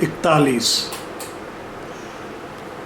41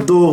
2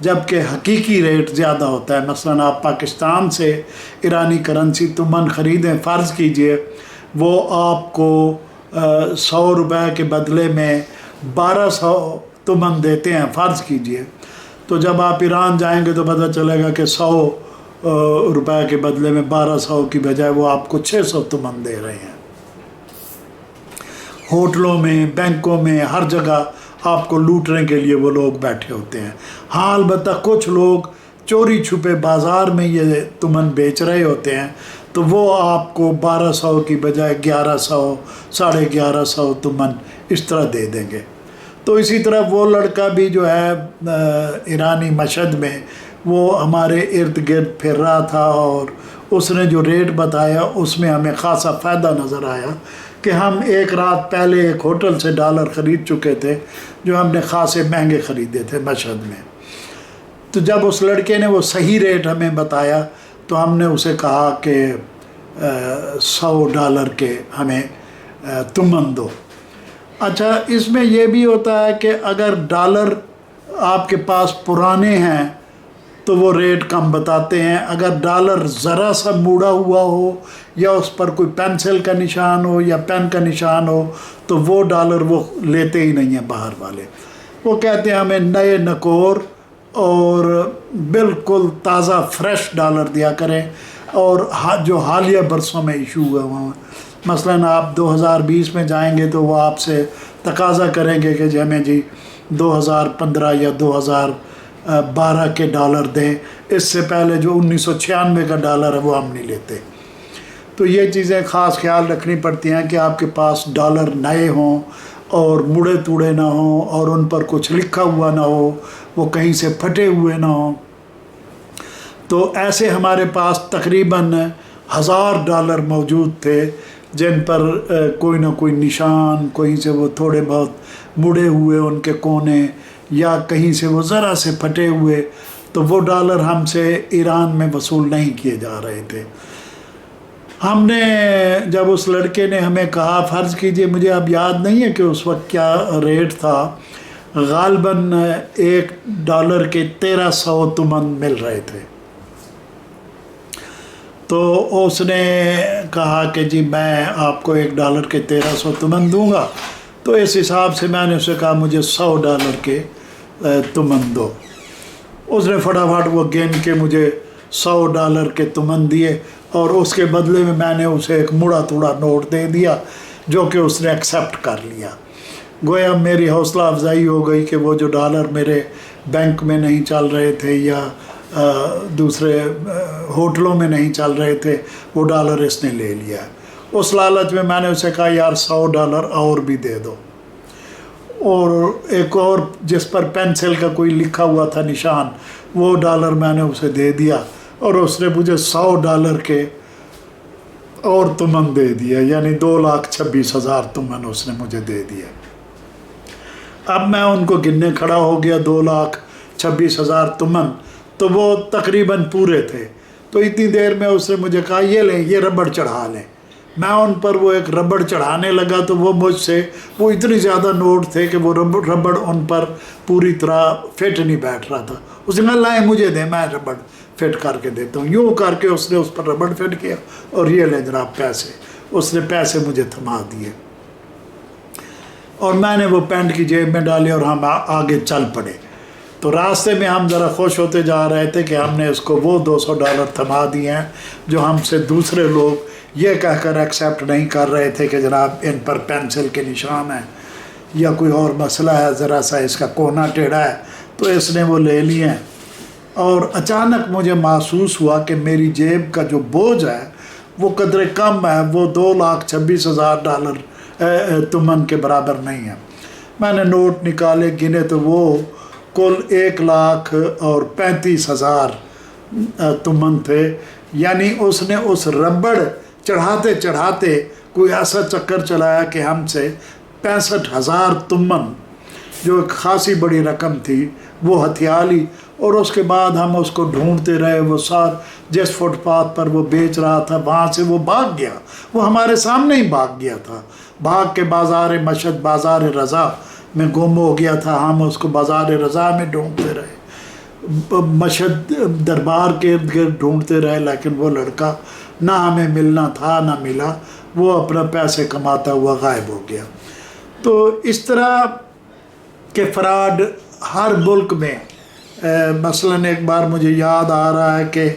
جبکہ حقیقی ریٹ زیادہ ہوتا ہے۔ مثلاً آپ پاکستان سے ایرانی کرنسی تمن خریدیں، فرض کیجئے وہ آپ کو 100 روپے کے بدلے میں 1200 تمن دیتے ہیں، فرض کیجئے، تو جب آپ ایران جائیں گے تو پتہ چلے گا کہ 100 روپے کے بدلے میں 1200 کی بجائے وہ آپ کو 600 تمن دے رہے ہیں۔ ہوٹلوں میں، بینکوں میں، ہر جگہ آپ کو لوٹنے کے لیے وہ لوگ بیٹھے ہوتے ہیں۔ ہاں البتہ کچھ لوگ چوری چھپے بازار میں یہ تمن بیچ رہے ہوتے ہیں، تو وہ آپ کو 1200 کی بجائے 1100، 1150 تمن اس طرح دے دیں گے۔ تو اسی طرح وہ لڑکا بھی جو ہے ایرانی مشہد میں، وہ ہمارے ارد گرد پھر رہا تھا، اور اس نے جو ریٹ بتایا اس میں ہمیں خاصا فائدہ نظر آیا کہ ہم ایک رات پہلے ایک ہوٹل سے ڈالر خرید چکے تھے جو ہم نے خاصے مہنگے خریدے تھے مشہد میں۔ تو جب اس لڑکے نے وہ صحیح ریٹ ہمیں بتایا تو ہم نے اسے کہا کہ $100 کے ہمیں تمن دو۔ اچھا، اس میں یہ بھی ہوتا ہے کہ اگر ڈالر آپ کے پاس پرانے ہیں تو وہ ریٹ کم بتاتے ہیں، اگر ڈالر ذرا سا موڑا ہوا ہو یا اس پر کوئی پینسل کا نشان ہو یا پین کا نشان ہو تو وہ ڈالر وہ لیتے ہی نہیں ہیں باہر والے۔ وہ کہتے ہیں ہمیں نئے نکور اور بالکل تازہ فریش ڈالر دیا کریں، اور جو حالیہ برسوں میں ایشو ہوئے ہیں، مثلاً آپ 2020 میں جائیں گے تو وہ آپ سے تقاضا کریں گے کہ ہمیں 2015 یا 2012 کے ڈالر دیں، اس سے پہلے جو 1996 کا ڈالر ہے وہ ہم نہیں لیتے۔ تو یہ چیزیں خاص خیال رکھنی پڑتی ہیں کہ آپ کے پاس ڈالر نئے ہوں اور مڑے توڑے نہ ہوں اور ان پر کچھ لکھا ہوا نہ ہو، وہ کہیں سے پھٹے ہوئے نہ ہوں۔ تو ایسے ہمارے پاس تقریباً 1000 ڈالر موجود تھے جن پر کوئی نہ کوئی نشان، کہیں سے وہ تھوڑے بہت مڑے ہوئے ان کے کونے، یا کہیں سے وہ ذرا سے پھٹے ہوئے، تو وہ ڈالر ہم سے ایران میں وصول نہیں کیے جا رہے تھے۔ ہم نے جب اس لڑکے نے ہمیں کہا، فرض کیجئے مجھے اب یاد نہیں ہے کہ اس وقت کیا ریٹ تھا، غالباً $1 کے 1300 تمن مل رہے تھے، تو اس نے کہا کہ جی میں آپ کو $1 کے 1300 تمن دوں گا۔ تو اس حساب سے میں نے اسے کہا مجھے $100 کے تمن دو۔ اس نے فٹافٹ وہ گن کے مجھے $100 کے تمن دیے، اور اس کے بدلے میں نے اسے ایک مڑا توڑا نوٹ دے دیا جو کہ اس نے ایکسیپٹ کر لیا۔ گویا میری حوصلہ افزائی ہو گئی کہ وہ جو ڈالر میرے بینک میں نہیں چل رہے تھے یا دوسرے ہوٹلوں میں نہیں چل رہے تھے، وہ ڈالر اس نے لے لیا۔ اس لالچ میں نے اسے کہا یار $100 اور بھی دے دو، اور ایک اور جس پر پینسل کا کوئی لکھا ہوا تھا نشان، وہ ڈالر میں نے اسے دے دیا، اور اس نے مجھے $100 کے اور تمن دے دیا، یعنی 2,26,000 تمن اس نے مجھے دے دیا۔ اب میں ان کو گننے کھڑا ہو گیا، 2,26,000 تمن، تو وہ تقریباً پورے تھے۔ تو اتنی دیر میں اس نے مجھے کہا یہ لیں، یہ ربڑ چڑھا لیں۔ میں ان پر وہ ایک ربڑ چڑھانے لگا تو وہ مجھ سے، وہ اتنی زیادہ نوٹ تھے کہ وہ ربڑ ان پر پوری طرح فٹ نہیں بیٹھ رہا تھا۔ اس نے کہا لائیں مجھے دیں، میں ربڑ فٹ کر کے دیتا ہوں۔ یوں کر کے اس نے اس پر ربڑ فٹ کیا، اور یہ لیں جناب پیسے۔ اس نے پیسے مجھے تھما دیے، اور میں نے وہ پینٹ کی جیب میں ڈالے اور ہم آگے چل پڑے۔ تو راستے میں ہم ذرا خوش ہوتے جا رہے تھے کہ ہم نے اس کو وہ $200 تھما دیے ہیں جو ہم سے دوسرے لوگ یہ کہہ کر ایکسیپٹ نہیں کر رہے تھے کہ جناب ان پر پینسل کے نشان ہیں یا کوئی اور مسئلہ ہے، ذرا سا اس کا کونا ٹیڑھا ہے، تو اس نے وہ لے لیے ہیں۔ اور اچانک مجھے محسوس ہوا کہ میری جیب کا جو بوجھ ہے وہ قدرے کم ہے، وہ $2,26,000 تمن کے برابر نہیں ہے۔ میں نے نوٹ نکالے، گنے تو وہ کل 1,35,000 تمن تھے۔ یعنی اس نے اس ربڑ چڑھاتے چڑھاتے کوئی ایسا چکر چلایا کہ ہم سے 65,000 تمن، جو ایک خاصی بڑی رقم تھی، وہ ہتھیا لی۔ اور اس کے بعد ہم اس کو ڈھونڈتے رہے، وہ جس فٹ پاتھ پر وہ بیچ رہا تھا وہاں سے وہ بھاگ گیا، وہ ہمارے سامنے ہی بھاگ گیا تھا، بھاگ کے بازار مشہد، بازار رضا میں گم ہو گیا تھا۔ ہم اس کو بازار رضا میں ڈھونڈتے رہے، مشہد دربار کے ارد گرد ڈھونڈتے رہے، لیکن وہ لڑکا نہ ہمیں ملنا تھا نہ ملا، وہ اپنا پیسے کماتا ہوا غائب ہو گیا۔ تو اس طرح کے فراڈ ہر ملک میں، مثلاً ایک بار مجھے یاد آ رہا ہے کہ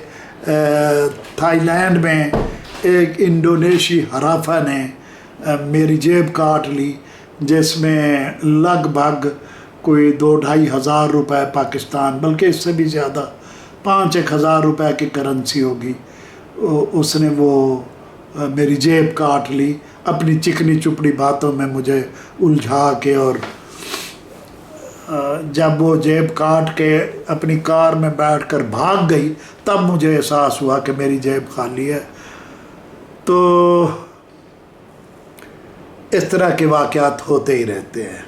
تھائی لینڈ میں ایک انڈونیشی حرافہ نے میری جیب کاٹ لی، جس میں لگ بھگ کوئی 2-2.5 ہزار روپے پاکستان، بلکہ اس سے بھی زیادہ 5-1 ہزار روپے کی کرنسی ہوگی، اس نے وہ میری جیب کاٹ لی اپنی چکنی چپڑی باتوں میں مجھے الجھا کے، اور جب وہ جیب کاٹ کے اپنی کار میں بیٹھ کر بھاگ گئی تب مجھے احساس ہوا کہ میری جیب خالی ہے۔ تو اس طرح کے واقعات ہوتے ہی رہتے ہیں۔